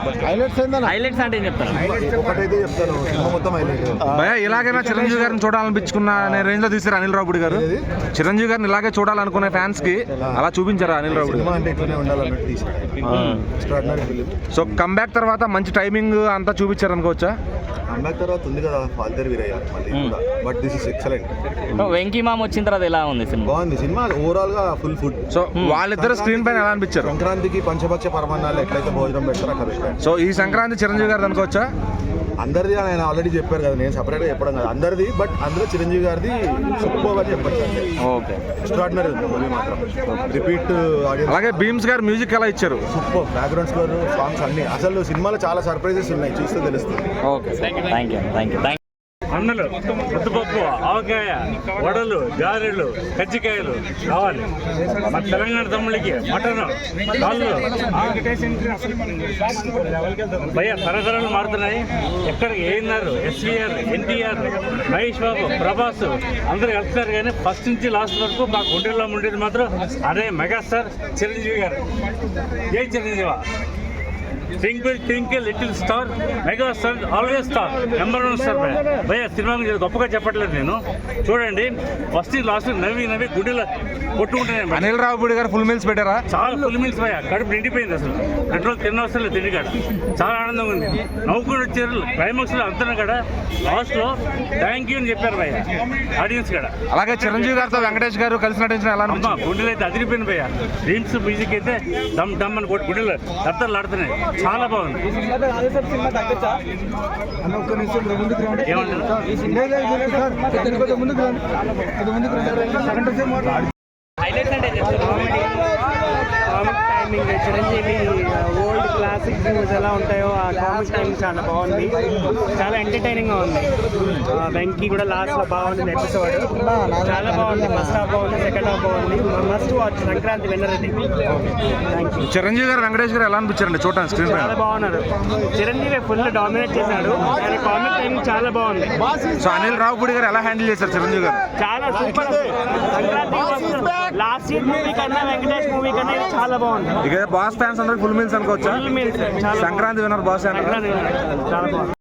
Highlights అంటే ఏం చెప్తాను? ఒకటైతే చెప్తాను, సినిమా మొత్తం హైలైట్. భయ ఇలాగైనా చిరంజీవి గారిని చూడాలనిపించుకున్న అనే రేంజ్ లో తీసారు అనిల్ రావుపూడి గారు. చిరంజీవి గారిని ఇలాగే చూడాలనుకునే ఫ్యాన్స్ కి అలా చూపించారు అనిల్ రావుపూడి సినిమా అంటే ఇట్లనే ఉండాలన్నట్టు తీసారు. సో కంబ్యాక్ తర్వాత మంచి టైమింగ్ అంతా చూపించారు అనుకోవచ్చా? కంబ్యాక్ తర్వాత ఉంది కదా ఫాదర్ వీరయ్య మళ్ళీ కూడా, but this is excellent. Venky మామ వచ్చిన తర్వాత ఎలా ఉంది సినిమా? బాగుంది సినిమా, ఓవరాల్ గా ఫుల్ ఫుడ్. సో వాళ్ళిద్దరు స్క్రీన్ పైన ఎలా అనిపించారు? సంక్రాంతికి పంచభక్ష పరమాన్నాలు ఎట్లయితే భోజనం పెడతారో అక్కడ పెట్టారు. సో ఈ సంక్రాంతి చిరంజీవి గారిది అనుకోవచ్చా? అందరిది ఆయన ఆల్రెడీ చెప్పారు కదా, నేను సపరేట్ గా చెప్పడం కదా అందరిది, బట్ అందులో చిరంజీవి గారిది సూపర్ అని చెప్పచ్చు. ఓకే, ఎక్స్ట్రాడినరీ ఉంది మూవీ మాత్రం. Repeat audience. అలాగే భీమ్స్ గారు మ్యూజిక్ ఎలా ఇచ్చారు? సూపర్, బ్యాక్గ్రౌండ్ స్కోర్, సాంగ్స్ అన్ని. అసలు సినిమాలో చాలా సర్ప్రైజెస్ ఉన్నాయి, చూస్తే తెలుస్తుంది. Okay, thank you. అన్నలు, ముద్దపప్పు, ఆవకాయ, వడలు, గారెలు, కజ్జికాయలు కావాలి. మా తెలంగాణ తమ్ముళ్ళకి మటన్, కాళ్ళు. భయ్య తరతరాలు మారుతున్నాయి. ఎక్కడికి ఏన్నారు? ఎస్వీఆర్, ఎన్టీఆర్, మహేష్ బాబు, ప్రభాస్ అందరూ వెళ్తున్నారు, కానీ ఫస్ట్ నుంచి లాస్ట్ వరకు మా గుండెల్లో ఉండేది మాత్రం అదే మెగాస్టార్ చిరంజీవి గారు. జై Chiranjeevi. Twinkle twinkle little star, mega star, always star, number 1 star. భయ్య సినిమా గొప్పగా చెప్పట్లేదు నేను, చూడండి ఫస్ట్ లాస్ట్ నవ్వి గుడ్డలో కొట్టుకుంటున్నాను. అనిల్ రావుపూడి గారు ఫుల్ మీల్స్ పెట్టారా? చాలా ఫుల్ మీల్స్ భయ్య, కడుపు నిండిపోయింది. అసలు 2 రోజులు తినవసరం లేదు, తిండి కాడ చాలా ఆనందంగా ఉంది. నవ్వుకుని వచ్చారు క్లైమాక్స్ లో అంతా కూడా. లాస్ట్ లో థ్యాంక్ యూ అని చెప్పారు భయ్య ఆడియన్స్ కాడ. అలాగే చిరంజీవి గారితో వెంకటేష్ గారు కలిసి నటించిన ఎలా అమ్మా గుండెలు అయితే అదిరిపోయింది భయ్య. డ్రీమ్స్ మ్యూజిక్ అయితే దమ్ దమ్ అని కొట్టి గుండెలు దత్తలు ఆడుతున్నాయి, చాలా బాగుంది. హైలైట్స్ అంటే comic timing Chiranjeevi old classic movies ఎలా ఉంటాయో ఆ కామిక్ టైమింగ్ చాలా బాగుంది, చాలా ఎంటర్టైనింగ్గా ఉంది. వెంకీ కూడా లాస్ట్లో బాగుంది ఎపిసోడ్, చాలా బాగుంది. ఫస్ట్ హాఫ్ బాగుంది, సెకండ్ హాఫ్ బాగుంది. మస్ట్ వాచ్, సంక్రాంతి విన్నర్ ఇది. Thank you. చిరంజీవి గారు వెంకటేష్ గారు ఎలా అనిపించారండి చూడటానికి స్క్రీన్ పైన? చాలా బాగున్నారు. చిరంజీవి ఫుల్ డామినేట్ చేశాడు, ఆయన కామిక్ టైమింగ్ చాలా బాగుంది. సో అనిల్ రావుపూడి గారు ఎలా హ్యాండిల్ చేశారు చిరంజీవి గారు? చాలా super. Sankranti last year movie కన్నా వెంకటేష్ మూవీ కన్నా ఇది చాలా బాగుంది. ఇక బాస్ ఫ్యాన్స్ అందరికి ఫుల్ మీల్స్ అనుకోవచ్చా? Full meals, Sankranti winner boss చాలా బాగుంది.